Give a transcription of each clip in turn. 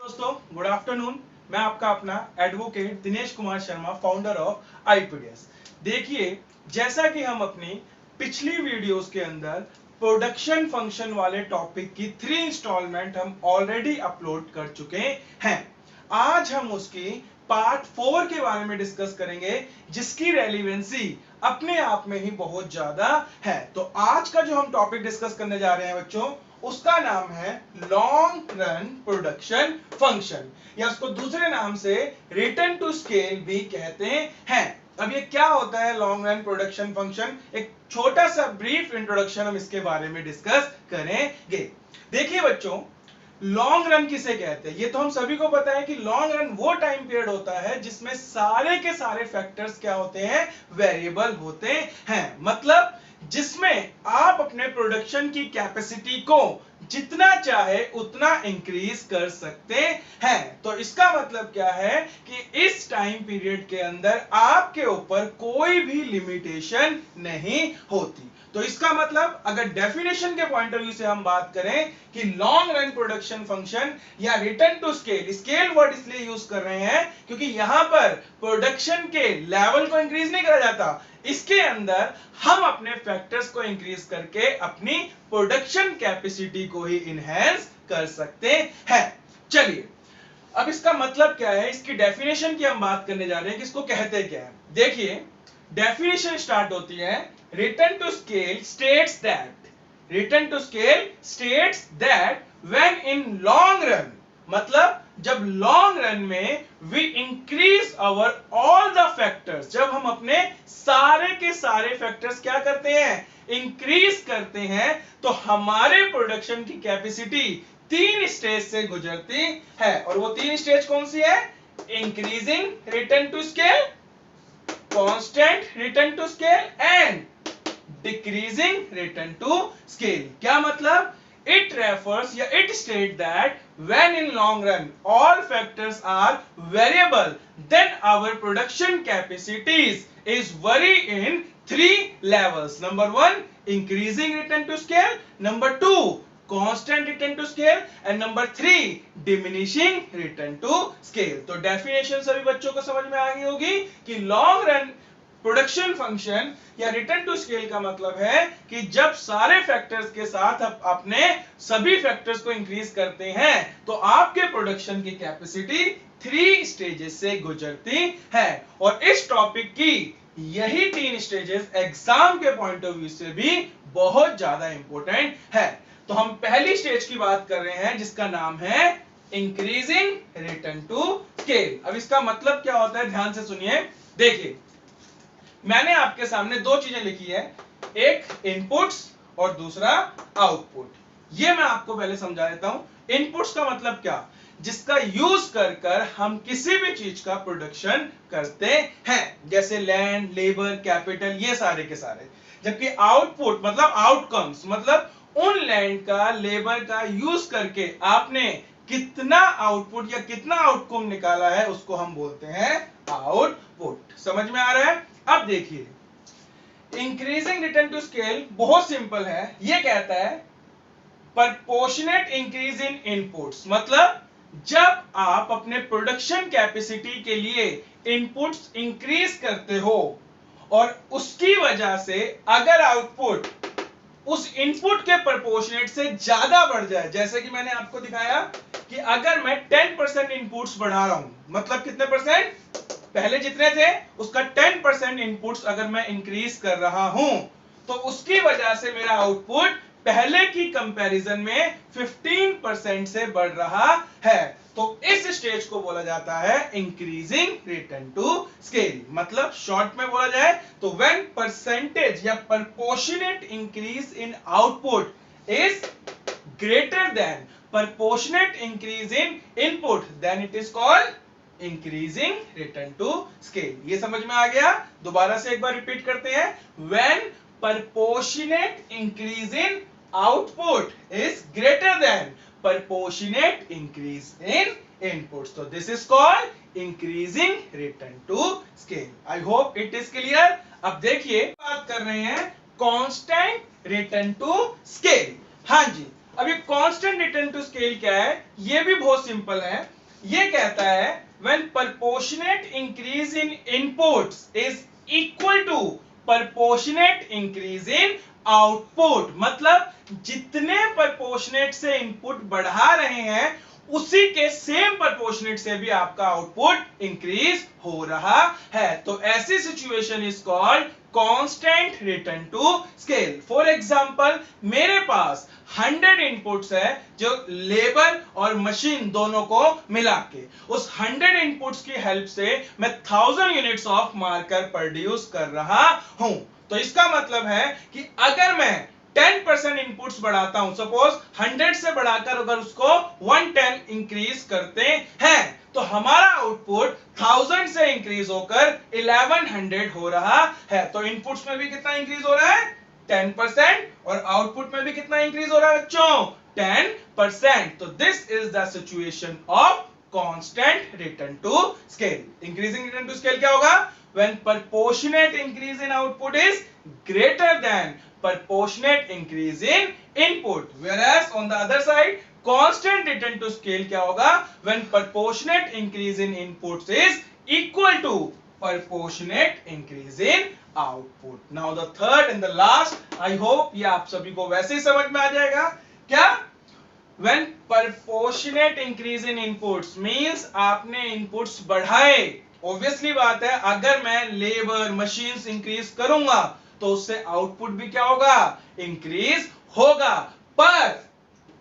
दोस्तों, good afternoon. मैं आपका अपना advocate Dinesh Kumar Sharma, founder of IPDS. देखिए, जैसा कि हम अपनी पिछली वीडियोस के अंदर प्रोडक्शन फंक्शन वाले टॉपिक की 3 इंस्टॉलमेंट हम ऑलरेडी अपलोड कर चुके हैं। आज हम उसकी पार्ट 4 के बारे में डिस्कस करेंगे, जिसकी रेलिवेंसी अपने आप में ही बहुत ज्यादा है। तो आज का जो हम टॉपिक डिस्कस करने जा रहे हैं बच्चों, उसका नाम है लॉन्ग रन प्रोडक्शन फंक्शन, या उसको दूसरे नाम से रिटर्न टू स्केल भी कहते हैं। अब ये क्या होता है लॉन्ग रन प्रोडक्शन फंक्शन? एक छोटा सा ब्रीफ इंट्रोडक्शन हम इसके बारे में डिस्कस करेंगे। देखिए बच्चों, लॉन्ग रन किसे कहते हैं? ये तो हम सभी को पता है कि लॉन्ग रन वो टाइम पीरियड होता है जिसमें सारे के सारे फैक्टर्स क्या होते हैं? वेरिएबल होते हैं। मतलब जिसमें आप अपने प्रोडक्शन की कैपेसिटी को जितना चाहे उतना इंक्रीज कर सकते हैं। तो इसका मतलब क्या है कि इस टाइम पीरियड के अंदर आपके ऊपर कोई भी लिमिटेशन नहीं होती। तो इसका मतलब अगर डेफिनेशन के पॉइंट ऑफ व्यू से हम बात करें कि लॉन्ग रन प्रोडक्शन फंक्शन या return to scale, scale word इसलिए यूज कर रहे हैं क्योंकि यहां पर प्रोडक्शन के लेवल को इंक्रीज नहीं करा जाता, इसके अंदर हम अपने फैक्टर्स को इंक्रीज करके अपनी प्रोडक्शन कैपेसिटी को ही इनहेंस कर सकते हैं। चलिए, अब इसका मतलब क्या है, इसकी डेफिनेशन की हम बात करने जा रहे हैं कि इसको कहते क्या है। देखिए, डेफिनेशन स्टार्ट होती है, return to scale states that when in long run, मतलब जब लॉन्ग रन में we increase our all the factors, जब हम अपने सारे के सारे फैक्टर्स क्या करते हैं? इंक्रीज करते हैं, तो हमारे प्रोडक्शन की कैपेसिटी 3 स्टेज से गुजरती है। और वो 3 स्टेज कौन सी है? Increasing return to scale, constant return to scale and decreasing return to scale. क्या मतलब? it refers या it state that when in long run all factors are variable, then our production capacities is vary in 3 levels. Number 1, increasing return to scale, number 2, constant return to scale, and number 3, diminishing return to scale. तो definition सभी बच्चों को समझ में आ गई होगी कि लॉन्ग रन प्रोडक्शन फंक्शन या रिटर्न टू स्केल का मतलब है कि जब सारे फैक्टर्स के साथ आप अपने सभी फैक्टर्स को इंक्रीज करते हैं तो आपके प्रोडक्शन की कैपेसिटी 3 स्टेजेस से गुजरती है। और इस टॉपिक की यही 3 स्टेजेस एग्जाम के पॉइंट ऑफ व्यू से भी बहुत ज्यादा इंपॉर्टेंट है। तो हम पहली स्टेज की बात कर रहे हैं जिसका नाम है इंक्रीजिंग रिटर्न टू स्केल। अब इसका मतलब क्या होता है, ध्यान से सुनिए। देखिए, मैंने आपके सामने 2 चीजें लिखी है, एक इनपुट्स और दूसरा आउटपुट। ये मैं आपको पहले समझा देता हूं। इनपुट्स का मतलब क्या? जिसका यूज कर हम किसी भी चीज का प्रोडक्शन करते हैं, जैसे लैंड, लेबर, कैपिटल, ये सारे के सारे। जबकि आउटपुट मतलब आउटकम्स, मतलब उन लैंड का, लेबर का यूज करके आपने कितना आउटपुट या कितना आउटकम निकाला है, उसको हम बोलते हैं आउटपुट। समझ में आ रहा है? अब देखिए, इंक्रीजिंग रिटर्न टू स्केल बहुत सिंपल है। ये कहता है प्रोपोर्शनेट इंक्रीज इन इनपुट्स, मतलब जब आप अपने प्रोडक्शन कैपेसिटी के लिए इनपुट्स इंक्रीज करते हो और उसकी वजह से अगर आउटपुट उस इनपुट के प्रोपोर्शनेट से ज्यादा बढ़ जाए, जैसे कि मैंने आपको दिखाया कि अगर मैं 10% इनपुट्स बढ़ा रहा हूं, मतलब कितने परसेंट? पहले जितने थे उसका 10% इनपुट्स अगर मैं इंक्रीज कर रहा हूं, तो उसकी वजह से मेरा आउटपुट पहले की कंपैरिजन में 15% से बढ़ रहा है। तो इस स्टेज को बोला जाता है इंक्रीजिंग रिटर्न टू स्केल। मतलब शॉर्ट में बोला जाए तो व्हेन परसेंटेज या proportionate increase in output is greater than proportionate increase in input, then it is called increasing return to scale. ये समझ में आ गया? दोबारा से एक बार रिपीट करते हैं, when proportionate increase in output is greater than proportionate increase in inputs. So this is called increasing return to scale. I hope it is clear. अब देखिए, बात कर रहे हैं constant return to scale। हाँ जी, अब ये कांस्टेंट रिटर्न टू स्केल क्या है, ये भी बहुत सिंपल है। ये कहता है when proportionate increase in inputs is equal to proportionate increase in output, मतलब जितने proportionate से इनपुट बढ़ा रहे हैं उसी के सेम प्रोपोर्शनेट से भी आपका आउटपुट इंक्रीज हो रहा है। तो ऐसी situation is called constant return to scale. For example मेरे पास 100 इनपुट्स है जो लेबर और मशीन दोनों को मिला के, उस 100 इनपुट्स की हेल्प से मैं 1000 यूनिट्स ऑफ मार्कर प्रोड्यूस कर रहा हूं। तो इसका मतलब है कि अगर मैं 10% इनपुट्स बढ़ाता हूं, सपोज 100 से बढ़ाकर अगर उसको 110 इंक्रीज करते हैं तो हमारा आउटपुट 1000 से इंक्रीज होकर 1100 हो रहा है। तो इनपुट्स में भी कितना इंक्रीज हो रहा है 10%, और आउटपुट में भी कितना इंक्रीज हो रहा है बच्चों 10%। तो this is the situation of constant return to scale. Increasing return to scale क्या होगा, when proportionate increase in output is greater than proportionate increase in input, whereas on the other side constant return to scale क्या होगा, when proportionate increase in inputs is equal to proportionate increase in output. Now the third and the last, I hope ये आप सभी को वैसे ही समझ में आ जाएगा। क्या, when proportionate increase in inputs means आपने inputs बढ़ाए, ऑब्वियसली बात है अगर मैं लेबर मशीन्स इंक्रीज करूंगा तो उससे आउटपुट भी क्या होगा इंक्रीज होगा, पर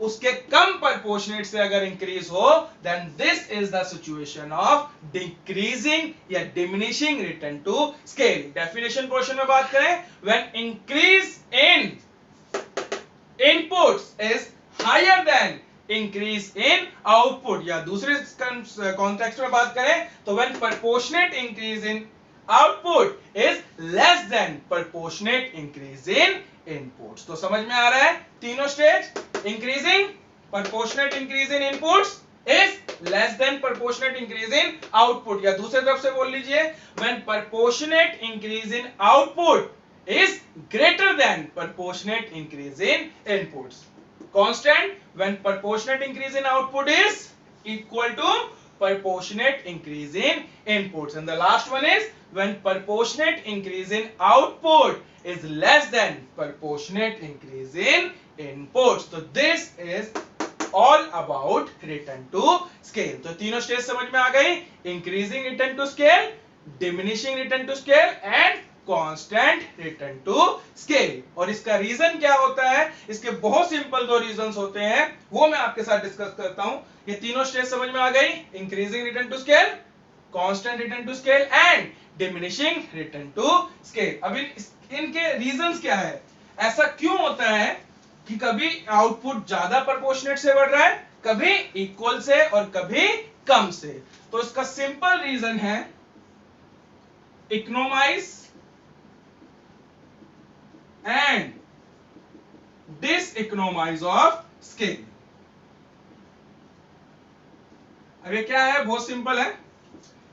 उसके कम प्रोपोर्शनेट से अगर इंक्रीज हो then this is the situation of decreasing या diminishing return to scale. Definition portion में बात करें, when increase in inputs is higher than increase in output, या दूसरे कॉन्टेक्स्ट में बात करें तो when proportionate increase in output is less than proportionate increase in inputs. तो समझ में आ रहा है तीनों stage, increasing proportionate increase in inputs is less than proportionate increase in output, या दूसरी तरफ से बोल लीजिए when proportionate increase in output is greater than proportionate increase in inputs. Constant when proportionate increase in output is equal to proportionate increase in inputs, and the last one is when proportionate increase in output is less than proportionate increase in inputs. So this is all about return to scale. तो तीनों stage समझ में आ गई, increasing return to scale, diminishing return to scale and constant return to scale. और इसका reason क्या होता है, इसके बहुत सिंपल दो रीजंस होते हैं, वो मैं आपके साथ डिस्कस करता हूं। ये तीनों स्टेज समझ में आ गई, increasing return to scale, constant return to scale and diminishing return to scale. अब इनके रीजंस क्या है, ऐसा क्यों होता है कि कभी आउटपुट ज्यादा प्रोपोर्शनेट से बढ़ रहा है, कभी इक्वल से और कभी कम से। तो इसका सिंपल रीजन है इकोनॉमाइज and diseconomize of scale। अब ये क्या है, बहुत सिंपल है।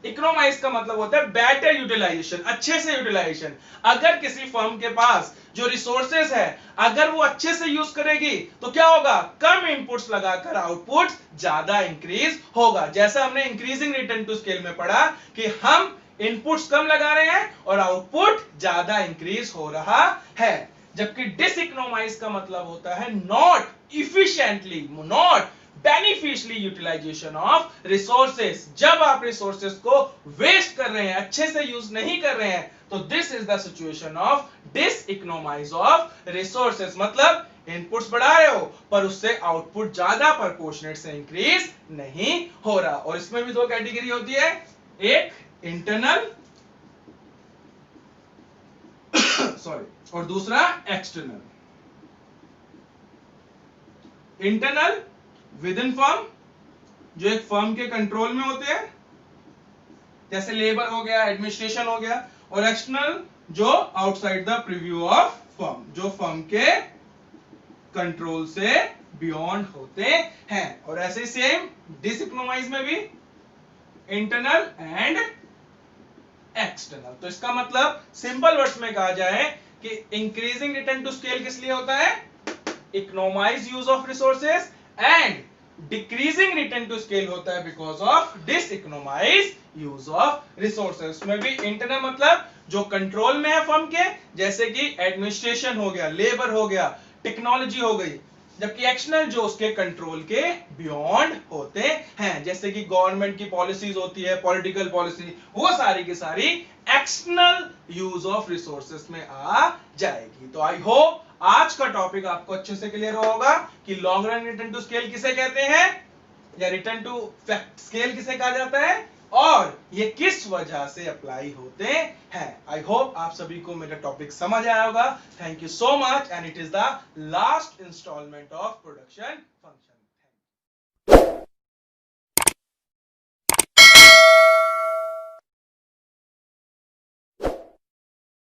इकोनॉमाइज का मतलब होता है बेटर यूटिलाइजेशन, अच्छे से यूटिलाइजेशन। अगर किसी फर्म के पास जो रिसोर्सेज है अगर वो अच्छे से यूज करेगी तो क्या होगा, कम इनपुट्स लगाकर आउटपुट ज्यादा इंक्रीज होगा। जैसा हमने इंक्रीजिंग रिटर्न टू स्केल में पढ़ा कि हम इनपुट्स कम लगा रहे हैं और आउटपुट ज्यादा इंक्रीज हो रहा है, जबकि डिसइकोनोमाइज का मतलब होता है not efficiently, not beneficially utilisation of resources. जब आप रिसोर्सेस को वेस्ट कर रहे हैं, अच्छे से यूज नहीं कर रहे हैं, तो this is the situation of diseconomies of resources. मतलब इनपुट्स बढ़ा रहे हो पर उससे आउटपुट ज्यादा प्रोपोर्शनेट से इंक्रीज नहीं हो रहा। और इसमें भी दो कैटेगरी होती है, एक इंटरनल सॉरी और दूसरा external. Internal with in firm, जो एक फर्म के कंट्रोल में होते हैं, जैसे लेबर हो गया, एडमिनिस्ट्रेशन हो गया, और एक्सटर्नल जो outside the preview of firm, जो फर्म के कंट्रोल से बियॉन्ड होते हैं। और ऐसे सेम डिसइकोनोमाइज में भी इंटरनल एंड एक्सटर्नल। तो इसका मतलब सिंपल वर्ड्स में कहा जाए कि इंक्रीजिंग रिटर्न टू स्केल किस लिए होता है, economies use of resources and decreasing return to scale होता है because of diseconomies use of resources. उसमें भी इंटरनल मतलब जो कंट्रोल में है फर्म के, जैसे कि एडमिनिस्ट्रेशन हो गया, लेबर हो गया, टेक्नोलॉजी हो गई, जबकि एक्सटर्नल जो उसके कंट्रोल के बियॉन्ड होते हैं, जैसे कि गवर्नमेंट की पॉलिसीज होती है, पॉलिटिकल पॉलिसी, वो सारी की सारी एक्सटर्नल यूज ऑफ रिसोर्सेज में आ जाएगी। तो आई होप आज का टॉपिक आपको अच्छे से क्लियर होगा कि long run return to scale किसे कहते हैं या रिटर्न टू फैक्ट स्केल किसे कहा जाता है और ये किस वजह से अप्लाई होते हैं। आई होप आप सभी को मेरा टॉपिक समझ आया होगा। Thank you so much and it is the last instalment of production function.